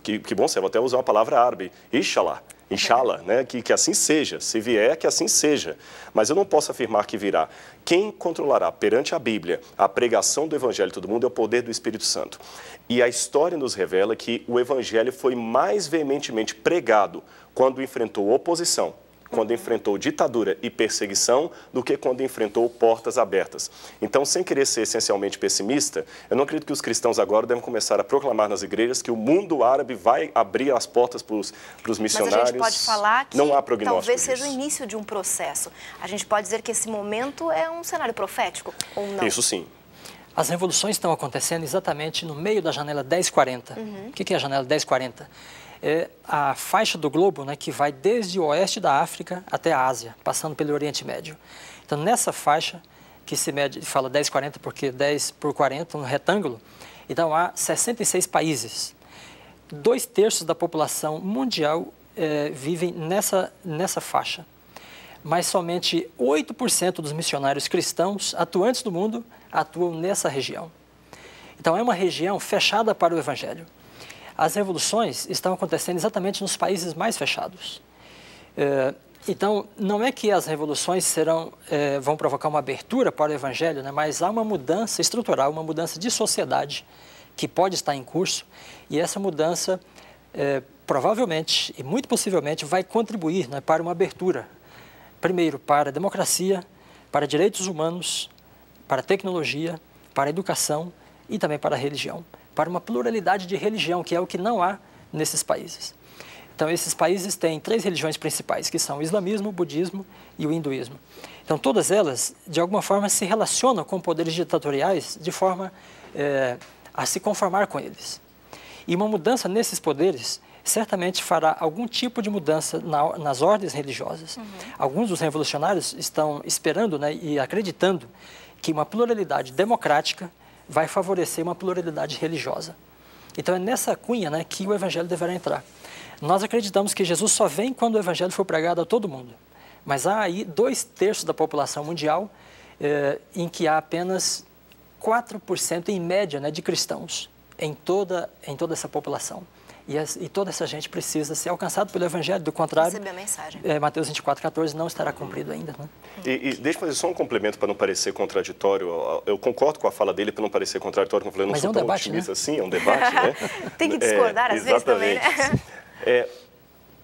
Que bom, você vai até usar uma palavra árabe, Inshallah, né? Que assim seja, se vier, que assim seja. Mas eu não posso afirmar que virá. Quem controlará perante a Bíblia a pregação do Evangelho de todo mundo é o poder do Espírito Santo. E a história nos revela que o Evangelho foi mais veementemente pregado quando enfrentou oposição, quando enfrentou ditadura e perseguição, do que quando enfrentou portas abertas. Então, sem querer ser essencialmente pessimista, eu não acredito que os cristãos agora devem começar a proclamar nas igrejas que o mundo árabe vai abrir as portas para os missionários. Mas a gente pode falar que não há prognóstico talvez disso. seja o início de um processo. A gente pode dizer que esse momento é um cenário profético ou não? Isso sim. As revoluções estão acontecendo exatamente no meio da janela 1040. O que é a janela 1040? É a faixa do globo, né, que vai desde o oeste da África até a Ásia, passando pelo Oriente Médio. Então, nessa faixa, que se mede, fala 1040 porque 10 por 40, um retângulo, então há 66 países. 2/3 da população mundial vivem nessa faixa. Mas somente 8% dos missionários cristãos atuantes do mundo atuam nessa região. Então, é uma região fechada para o Evangelho. As revoluções estão acontecendo exatamente nos países mais fechados. Então, não é que as revoluções vão provocar uma abertura para o Evangelho, né? Mas há uma mudança estrutural, uma mudança de sociedade que pode estar em curso, e essa mudança provavelmente e muito possivelmente vai contribuir, né, para uma abertura, primeiro para a democracia, para direitos humanos, para a tecnologia, para a educação e também para a religião. Para uma pluralidade de religião, que é o que não há nesses países. Então, esses países têm 3 religiões principais, que são o islamismo, o budismo e o hinduísmo. Então, todas elas, de alguma forma, se relacionam com poderes ditatoriais de forma a se conformar com eles. E uma mudança nesses poderes certamente fará algum tipo de mudança nas ordens religiosas. Alguns dos revolucionários estão esperando, né, e acreditando que uma pluralidade democrática vai favorecer uma pluralidade religiosa. Então, é nessa cunha, né, que o Evangelho deverá entrar. Nós acreditamos que Jesus só vem quando o Evangelho for pregado a todo mundo. Mas há aí 2/3 da população mundial em que há apenas 4% em média, né, de cristãos em toda essa população. E toda essa gente precisa ser alcançada pelo Evangelho, do contrário, receber a mensagem. Mateus 24:14 não estará cumprido ainda. Né? E deixa eu fazer só um complemento para não parecer contraditório. Eu concordo com a fala dele para não parecer contraditório, como eu falei, não sou tão otimista assim, é um debate, né? Tem que discordar às vezes também, né?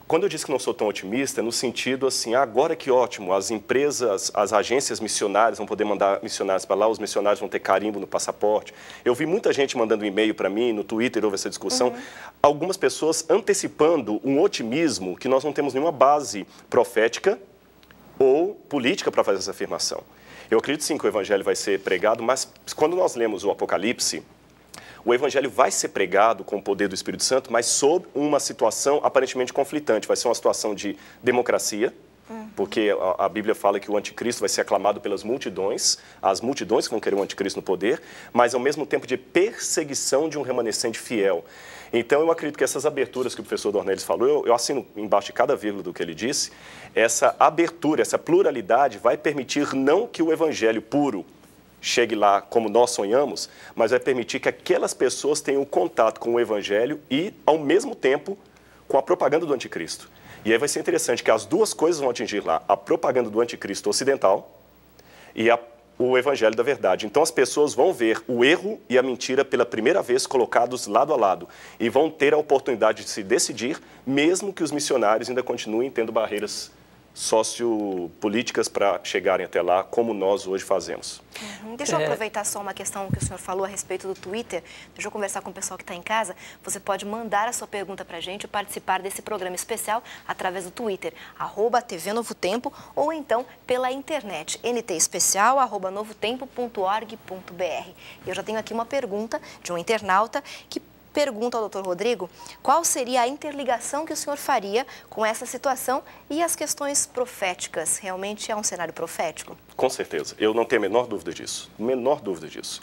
Quando eu disse que não sou tão otimista, é no sentido assim, agora que ótimo, as empresas, as agências missionárias vão poder mandar missionários para lá, os missionários vão ter carimbo no passaporte. Eu vi muita gente mandando e-mail para mim, no Twitter houve essa discussão, algumas pessoas antecipando um otimismo que nós não temos nenhuma base profética ou política para fazer essa afirmação. Eu acredito sim que o Evangelho vai ser pregado, mas quando nós lemos o Apocalipse, o Evangelho vai ser pregado com o poder do Espírito Santo, mas sob uma situação aparentemente conflitante. Vai ser uma situação de democracia, porque a Bíblia fala que o anticristo vai ser aclamado pelas multidões, as multidões que vão querer o anticristo no poder, mas ao mesmo tempo de perseguição de um remanescente fiel. Então, eu acredito que essas aberturas que o professor Dornelles falou, eu assino embaixo de cada vírgula do que ele disse, essa abertura, essa pluralidade vai permitir não que o evangelho puro chegue lá como nós sonhamos, mas vai permitir que aquelas pessoas tenham contato com o evangelho e, ao mesmo tempo, com a propaganda do anticristo. E aí vai ser interessante que as duas coisas vão atingir lá, a propaganda do anticristo ocidental e o evangelho da verdade. Então as pessoas vão ver o erro e a mentira pela primeira vez colocados lado a lado e vão ter a oportunidade de se decidir, mesmo que os missionários ainda continuem tendo barreiras sociopolíticas para chegarem até lá, como nós hoje fazemos. Deixa eu aproveitar só uma questão que o senhor falou a respeito do Twitter. Deixa eu conversar com o pessoal que está em casa. Você pode mandar a sua pergunta para a gente e participar desse programa especial através do Twitter, @TV Novo Tempo, ou então pela internet, ntespecial@novotempo.org.br. Eu já tenho aqui uma pergunta de um internauta que pergunta ao Dr. Rodrigo qual seria a interligação que o senhor faria com essa situação e as questões proféticas. Realmente é um cenário profético? Com certeza. Eu não tenho a menor dúvida disso. Menor dúvida disso.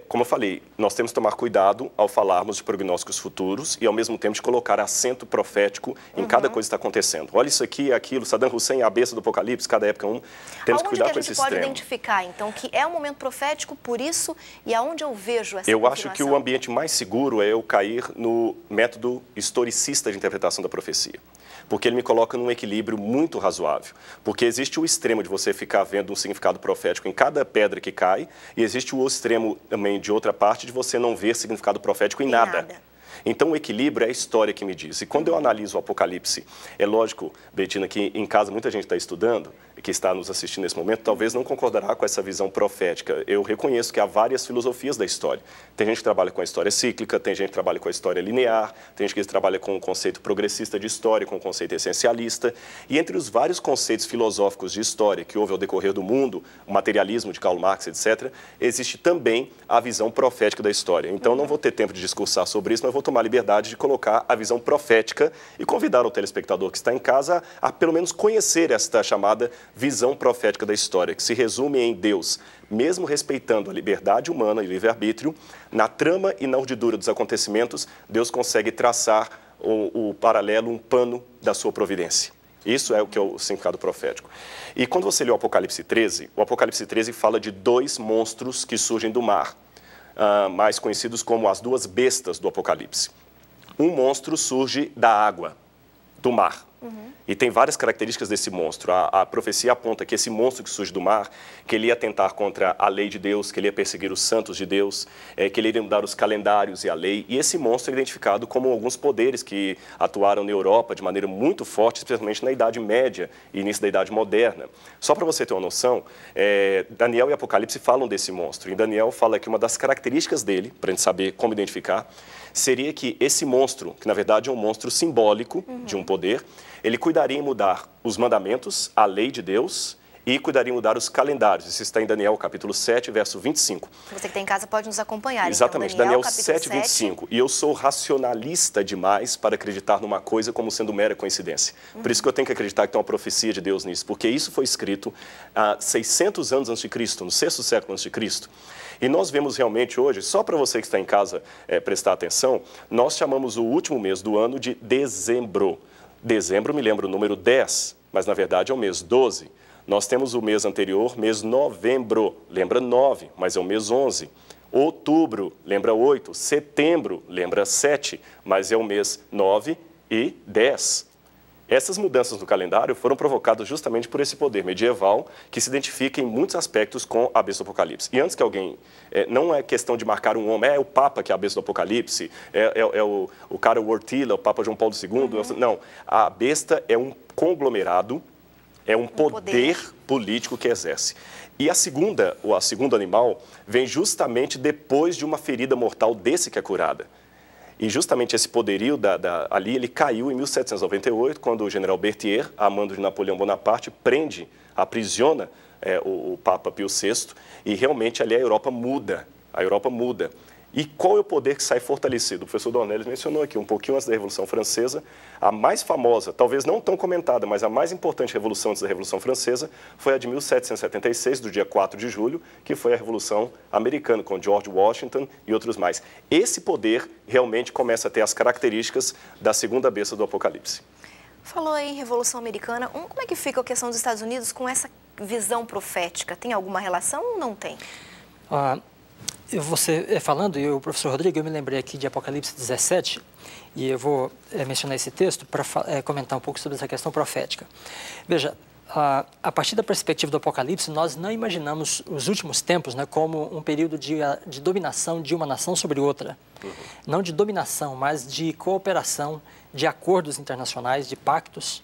Como eu falei, nós temos que tomar cuidado ao falarmos de prognósticos futuros e, ao mesmo tempo, de colocar acento profético em cada coisa que está acontecendo. Olha isso aqui, aquilo, Saddam Hussein, a besta do Apocalipse, cada época um. Temos que cuidar com esse extremo. Aonde a gente pode identificar, então, que é um momento profético por isso e aonde eu vejo essa confirmação? Eu acho que o ambiente mais seguro é eu cair no método historicista de interpretação da profecia. Porque ele me coloca num equilíbrio muito razoável. Porque existe o extremo de você ficar vendo um significado profético em cada pedra que cai, e existe o extremo também de outra parte de você não ver significado profético em nada. Então, o equilíbrio é a história que me diz. E quando eu analiso o Apocalipse, é lógico, Betina, que em casa muita gente está estudando, que está nos assistindo nesse momento, talvez não concordará com essa visão profética. Eu reconheço que há várias filosofias da história. Tem gente que trabalha com a história cíclica, tem gente que trabalha com a história linear, tem gente que trabalha com o conceito progressista de história, com o conceito essencialista. E entre os vários conceitos filosóficos de história que houve ao decorrer do mundo, o materialismo de Karl Marx, etc., existe também a visão profética da história. Então, não vou ter tempo de discursar sobre isso, mas vou tomar a liberdade de colocar a visão profética e convidar o telespectador que está em casa a pelo menos conhecer esta chamada visão profética da história, que se resume em Deus, mesmo respeitando a liberdade humana e o livre-arbítrio, na trama e na urdidura dos acontecimentos, Deus consegue traçar o paralelo, um pano da sua providência. Isso é o que é o significado profético. E quando você lê o Apocalipse 13 fala de dois monstros que surgem do mar, mais conhecidos como as duas bestas do Apocalipse. Um monstro surge da água, do mar. E tem várias características desse monstro. A profecia aponta que esse monstro que surge do mar, que ele ia atentar contra a lei de Deus, que ele ia perseguir os santos de Deus, que ele iria mudar os calendários e a lei. E esse monstro é identificado como alguns poderes que atuaram na Europa de maneira muito forte, especialmente na Idade Média e início da Idade Moderna. Só para você ter uma noção, Daniel e Apocalipse falam desse monstro. E Daniel fala que uma das características dele, para a gente saber como identificar, seria que esse monstro, que na verdade é um monstro simbólico de um poder, ele cuidaria em mudar os mandamentos, a lei de Deus, e cuidaria em mudar os calendários. Isso está em Daniel, capítulo 7, verso 25. Você que está em casa pode nos acompanhar. Exatamente, então, Daniel 7, 25. E eu sou racionalista demais para acreditar numa coisa como sendo mera coincidência. Por isso que eu tenho que acreditar que tem uma profecia de Deus nisso, porque isso foi escrito há 600 anos antes de Cristo, no 6º século antes de Cristo. E nós vemos realmente hoje, só para você que está em casa prestar atenção, nós chamamos o último mês do ano de dezembro. Dezembro me lembra o número 10, mas na verdade é o mês 12. Nós temos o mês anterior, mês novembro, lembra 9, mas é o mês 11. Outubro, lembra 8. Setembro, lembra 7, mas é o mês 9 e 10. Essas mudanças no calendário foram provocadas justamente por esse poder medieval que se identifica em muitos aspectos com a besta do Apocalipse. E antes que alguém... não é questão de marcar um homem, é o Papa que é a besta do Apocalipse, o cara Wojtyla, o Papa João Paulo II. Não, a besta é um conglomerado, é um poder político que exerce. E o segundo animal vem justamente depois de uma ferida mortal desse que é curada. E justamente esse poderio ali, ele caiu em 1798, quando o general Berthier, a mando de Napoleão Bonaparte, aprisiona o Papa Pio VI, e realmente ali a Europa muda. E qual é o poder que sai fortalecido? O professor Dornelles mencionou aqui, um pouquinho antes da Revolução Francesa, a mais famosa, talvez não tão comentada, mas a mais importante revolução antes da Revolução Francesa foi a de 1776, do dia 4 de julho, que foi a Revolução Americana, com George Washington e outros mais. Esse poder realmente começa a ter as características da segunda besta do Apocalipse. Falou aí em Revolução Americana, como é que fica a questão dos Estados Unidos com essa visão profética? Tem alguma relação ou não tem? Você falando, e o professor Rodrigo, eu me lembrei aqui de Apocalipse 17, e eu vou mencionar esse texto para comentar um pouco sobre essa questão profética. Veja, a partir da perspectiva do Apocalipse, nós não imaginamos os últimos tempos, né, como um período de dominação de uma nação sobre outra. Não de dominação, mas de cooperação, de acordos internacionais, de pactos.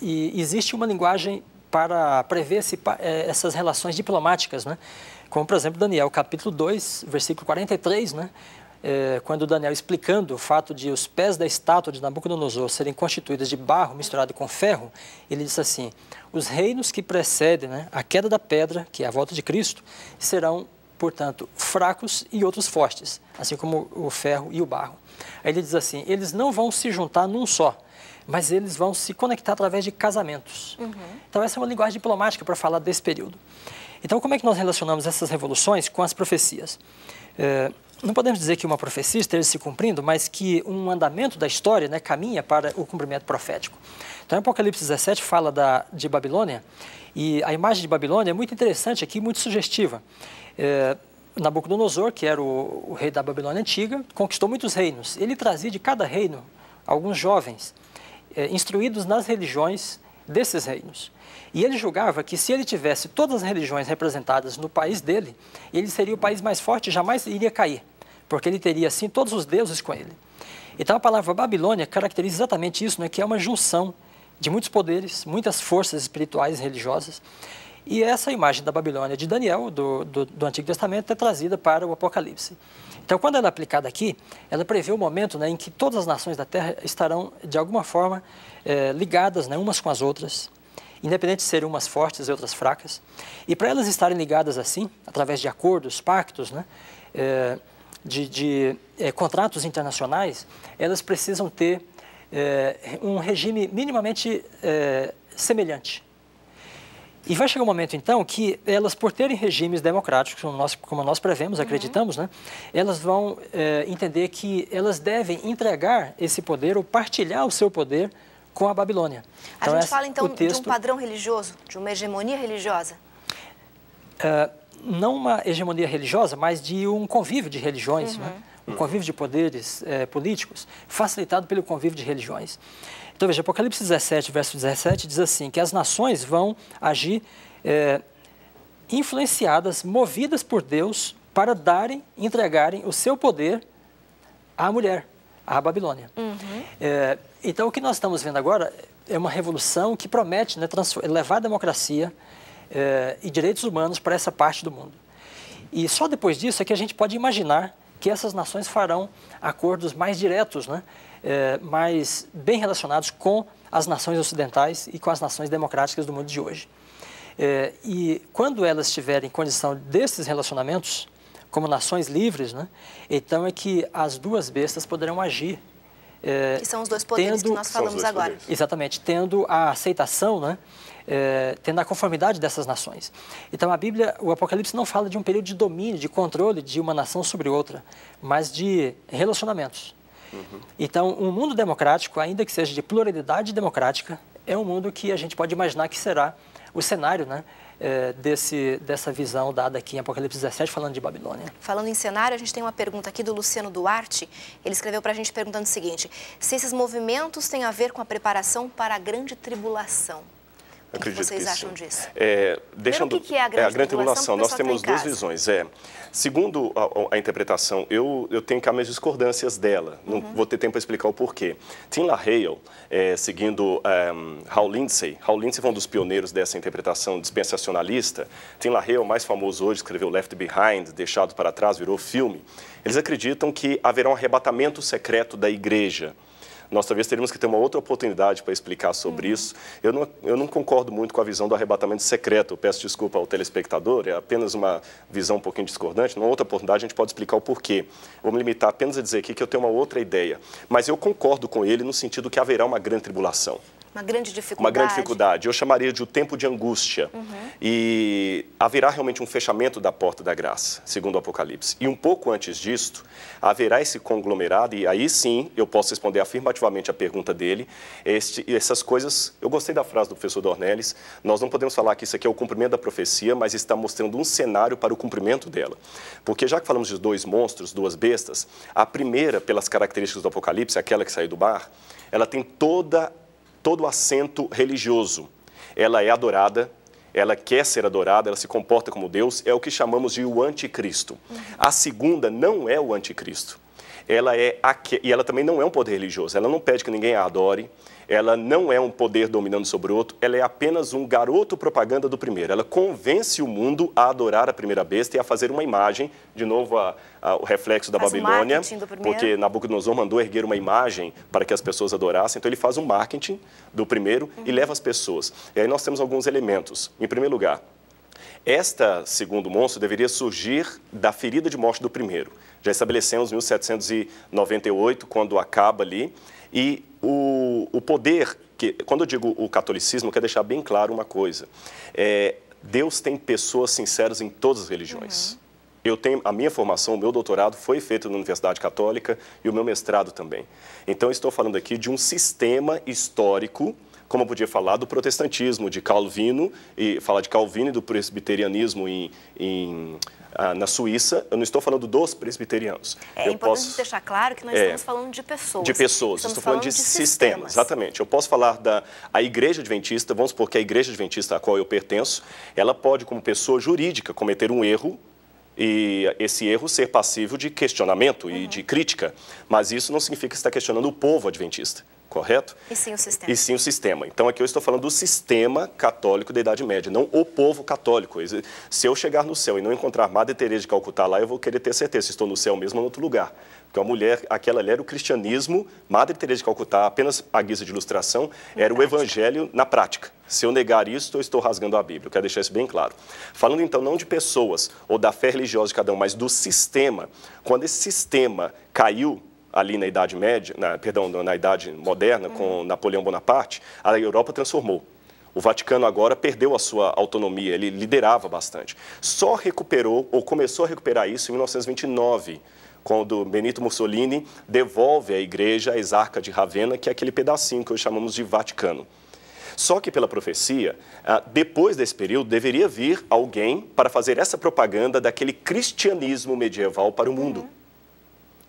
E existe uma linguagem para prever essas relações diplomáticas, né? Como, por exemplo, Daniel, capítulo 2, versículo 43, né? Quando Daniel, explicando o fato de os pés da estátua de Nabucodonosor serem constituídos de barro misturado com ferro, ele diz assim: os reinos que precedem, né, a queda da pedra, que é a volta de Cristo, serão, portanto, fracos e outros fortes, assim como o ferro e o barro. Aí ele diz assim: eles não vão se juntar num só, mas eles vão se conectar através de casamentos. Então essa é uma linguagem diplomática para falar desse período. Então como é que nós relacionamos essas revoluções com as profecias? Não podemos dizer que uma profecia esteja se cumprindo, mas que um andamento da história, né, caminha para o cumprimento profético. Então, Apocalipse 17 fala de Babilônia, e a imagem de Babilônia é muito interessante aqui, muito sugestiva. Nabucodonosor, que era o rei da Babilônia antiga, conquistou muitos reinos. Ele trazia de cada reino alguns jovens instruídos nas religiões desses reinos. E ele julgava que se ele tivesse todas as religiões representadas no país dele, ele seria o país mais forte e jamais iria cair, porque ele teria, assim, todos os deuses com ele. Então a palavra Babilônia caracteriza exatamente isso, né, que é uma junção de muitos poderes, muitas forças espirituais e religiosas. E essa imagem da Babilônia de Daniel, do Antigo Testamento, é trazida para o Apocalipse. Então, quando ela é aplicada aqui, ela prevê o momento, né, em que todas as nações da Terra estarão, de alguma forma, ligadas, né, umas com as outras, independente de serem umas fortes e outras fracas. E para elas estarem ligadas assim, através de acordos, pactos, né, de contratos internacionais, elas precisam ter um regime minimamente semelhante. E vai chegar um momento, então, que elas, por terem regimes democráticos, como nós prevemos, acreditamos, né, elas vão entender que elas devem entregar esse poder ou partilhar o seu poder com a Babilônia. A gente fala, então, de um padrão religioso, de uma hegemonia religiosa? Não uma hegemonia religiosa, mas de um convívio de religiões, né? Um convívio de poderes políticos, facilitado pelo convívio de religiões. Então, veja, Apocalipse 17, verso 17, diz assim, que as nações vão agir influenciadas, movidas por Deus, para entregarem o seu poder à mulher, à Babilônia. Então, o que nós estamos vendo agora é uma revolução que promete, né, levar a democracia e direitos humanos para essa parte do mundo. E só depois disso é que a gente pode imaginar que essas nações farão acordos mais diretos, né, mais bem relacionados com as nações ocidentais e com as nações democráticas do mundo de hoje. E quando elas tiverem condição desses relacionamentos, como nações livres, né, então é que as duas bestas poderão agir. Que são os dois poderes que nós falamos agora. Poderes. Exatamente, tendo a aceitação, né, tendo a conformidade dessas nações. Então a Bíblia, o Apocalipse não fala de um período de domínio, de controle de uma nação sobre outra, mas de relacionamentos. Então um mundo democrático, ainda que seja de pluralidade democrática, é um mundo que a gente pode imaginar que será o cenário, né, dessa visão dada aqui em Apocalipse 17, falando de Babilônia. Falando em cenário, a gente tem uma pergunta aqui do Luciano Duarte. Ele escreveu para a gente perguntando o seguinte: se esses movimentos têm a ver com a preparação para a grande tribulação. O que vocês acham disso? O que é a grande tribulação? Nós temos duas visões. Segundo a interpretação, eu tenho cá minhas discordâncias dela. Não vou ter tempo para explicar o porquê. Tim LaHaye, seguindo Hal Lindsey foi um dos pioneiros dessa interpretação dispensacionalista. Tim LaHaye, o mais famoso hoje, escreveu Left Behind, Deixado para Trás, virou filme. Eles acreditam que haverá um arrebatamento secreto da igreja Nós talvez teríamos que ter uma outra oportunidade para explicar sobre isso. Eu não concordo muito com a visão do arrebatamento secreto. Eu peço desculpa ao telespectador, é apenas uma visão um pouquinho discordante. Numa outra oportunidade a gente pode explicar o porquê. Vou me limitar apenas a dizer aqui que eu tenho uma outra ideia. Mas eu concordo com ele no sentido que haverá uma grande tribulação. Uma grande dificuldade. Uma grande dificuldade. Eu chamaria de o tempo de angústia. E haverá realmente um fechamento da porta da graça, segundo o Apocalipse. E um pouco antes disto, haverá esse conglomerado, e aí sim eu posso responder afirmativamente a pergunta dele. Essas coisas, eu gostei da frase do professor Dornelles, nós não podemos falar que isso aqui é o cumprimento da profecia, mas está mostrando um cenário para o cumprimento dela. Porque já que falamos de dois monstros, duas bestas, a primeira, pelas características do Apocalipse, aquela que saiu do mar, ela tem todo o acento religioso. Ela é adorada, ela quer ser adorada, ela se comporta como Deus, é o que chamamos de o anticristo. A segunda não é o anticristo. E ela também não é um poder religioso, ela não pede que ninguém a adore, ela não é um poder dominando sobre o outro, ela é apenas um garoto propaganda do primeiro. Ela convence o mundo a adorar a primeira besta e a fazer uma imagem, de novo o reflexo da Babilônia, porque Nabucodonosor mandou erguer uma imagem para que as pessoas adorassem, então ele faz um marketing do primeiro e leva as pessoas. E aí nós temos alguns elementos. Em primeiro lugar, segundo monstro, deveria surgir da ferida de morte do primeiro. Já estabelecemos em 1798, quando acaba ali, e o poder, quando eu digo o catolicismo, eu quero deixar bem claro uma coisa. Deus tem pessoas sinceras em todas as religiões. A minha formação, o meu doutorado foi feito na Universidade Católica e o meu mestrado também. Então, eu estou falando aqui de um sistema histórico, como eu podia falar do protestantismo, de Calvino, e falar de Calvino e do presbiterianismo na Suíça. Eu não estou falando dos presbiterianos. É importante deixar claro que nós estamos falando de pessoas. De pessoas, estou falando de sistemas. Exatamente. Eu posso falar a Igreja Adventista, vamos supor que a Igreja Adventista a qual eu pertenço, ela pode, como pessoa jurídica, cometer um erro, e esse erro ser passível de questionamento e de crítica. Mas isso não significa que está questionando o povo adventista. Correto? E sim o sistema. E sim o sistema. Então, aqui eu estou falando do sistema católico da Idade Média, não o povo católico. Se eu chegar no céu e não encontrar Madre Teresa de Calcutá lá, eu vou querer ter certeza se estou no céu mesmo ou em outro lugar. Porque a mulher, aquela ali era o cristianismo, Madre Teresa de Calcutá, apenas a guisa de ilustração, era o evangelho na prática. Se eu negar isso, eu estou rasgando a Bíblia. Eu quero deixar isso bem claro. Falando, então, não de pessoas ou da fé religiosa de cada um, mas do sistema. Quando esse sistema caiu ali na Idade Média, na Idade Moderna, com Napoleão Bonaparte, a Europa transformou. O Vaticano agora perdeu a sua autonomia, ele liderava bastante. Só recuperou, ou começou a recuperar isso em 1929, quando Benito Mussolini devolve à igreja a exarca de Ravenna, que é aquele pedacinho que hoje chamamos de Vaticano. Só que, pela profecia, depois desse período, deveria vir alguém para fazer essa propaganda daquele cristianismo medieval para o mundo.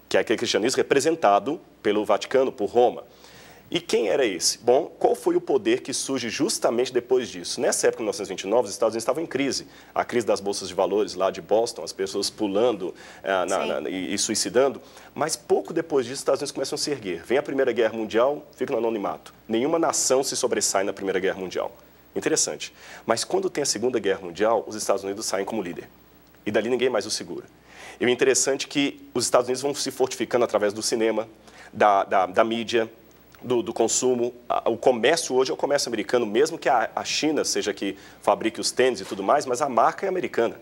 Que é aquele cristianismo representado pelo Vaticano, por Roma. E quem era esse? Bom, qual foi o poder que surge justamente depois disso? Nessa época, em 1929, os Estados Unidos estavam em crise. A crise das bolsas de valores lá de Boston, as pessoas pulando e suicidando. Mas pouco depois disso, os Estados Unidos começam a se erguer. Vem a Primeira Guerra Mundial, fica no anonimato. Nenhuma nação se sobressai na Primeira Guerra Mundial. Interessante. Mas quando tem a Segunda Guerra Mundial, os Estados Unidos saem como líder. E dali ninguém mais o segura. E o interessante é que os Estados Unidos vão se fortificando através do cinema, da mídia, do consumo. O comércio hoje é o comércio americano, mesmo que a China seja que fabrique os tênis e tudo mais, mas a marca é americana.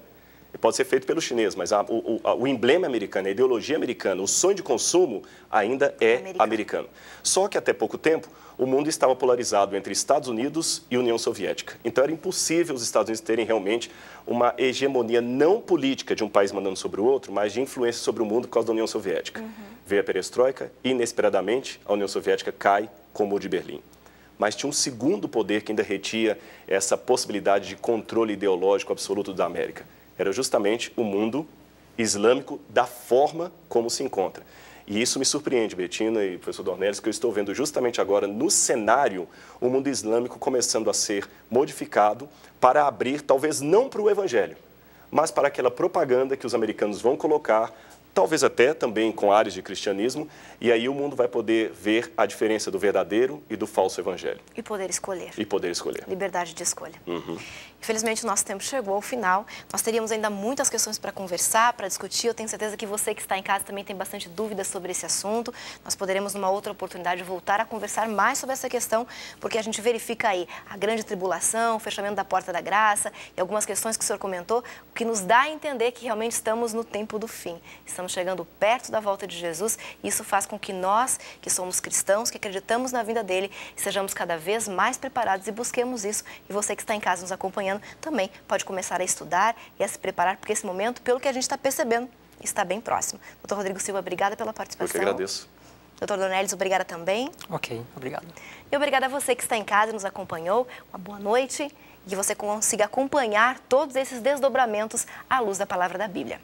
E pode ser feito pelo chinês, mas o emblema é americano, a ideologia é americana, o sonho de consumo ainda é americano. Só que até pouco tempo, o mundo estava polarizado entre Estados Unidos e União Soviética. Então era impossível os Estados Unidos terem realmente uma hegemonia não política de um país mandando sobre o outro, mas de influência sobre o mundo por causa da União Soviética. Veio a perestroika e, inesperadamente, a União Soviética cai com o Muro de Berlim. Mas tinha um segundo poder que ainda retia essa possibilidade de controle ideológico absoluto da América. Era justamente o mundo islâmico da forma como se encontra. E isso me surpreende, Betina e professor Dornelles, que eu estou vendo justamente agora no cenário o mundo islâmico começando a ser modificado para abrir, talvez não para o evangelho, mas para aquela propaganda que os americanos vão colocar talvez até também com áreas de cristianismo, e aí o mundo vai poder ver a diferença do verdadeiro e do falso evangelho. E poder escolher. E poder escolher. Liberdade de escolha. Infelizmente, o nosso tempo chegou ao final. Nós teríamos ainda muitas questões para conversar, para discutir. Eu tenho certeza que você que está em casa também tem bastante dúvidas sobre esse assunto. Nós poderemos, numa outra oportunidade, voltar a conversar mais sobre essa questão, porque a gente verifica aí a grande tribulação, o fechamento da porta da graça e algumas questões que o senhor comentou, o que nos dá a entender que realmente estamos no tempo do fim. Estamos chegando perto da volta de Jesus e isso faz com que nós, que somos cristãos, que acreditamos na vinda dele, sejamos cada vez mais preparados e busquemos isso. E você que está em casa nos acompanhando também pode começar a estudar e a se preparar, porque esse momento, pelo que a gente está percebendo, está bem próximo. Doutor Rodrigo Silva, obrigada pela participação. Eu que agradeço. Doutor Dornelles, obrigada também. Ok, obrigado. E obrigada a você que está em casa e nos acompanhou. Uma boa noite e que você consiga acompanhar todos esses desdobramentos à luz da palavra da Bíblia.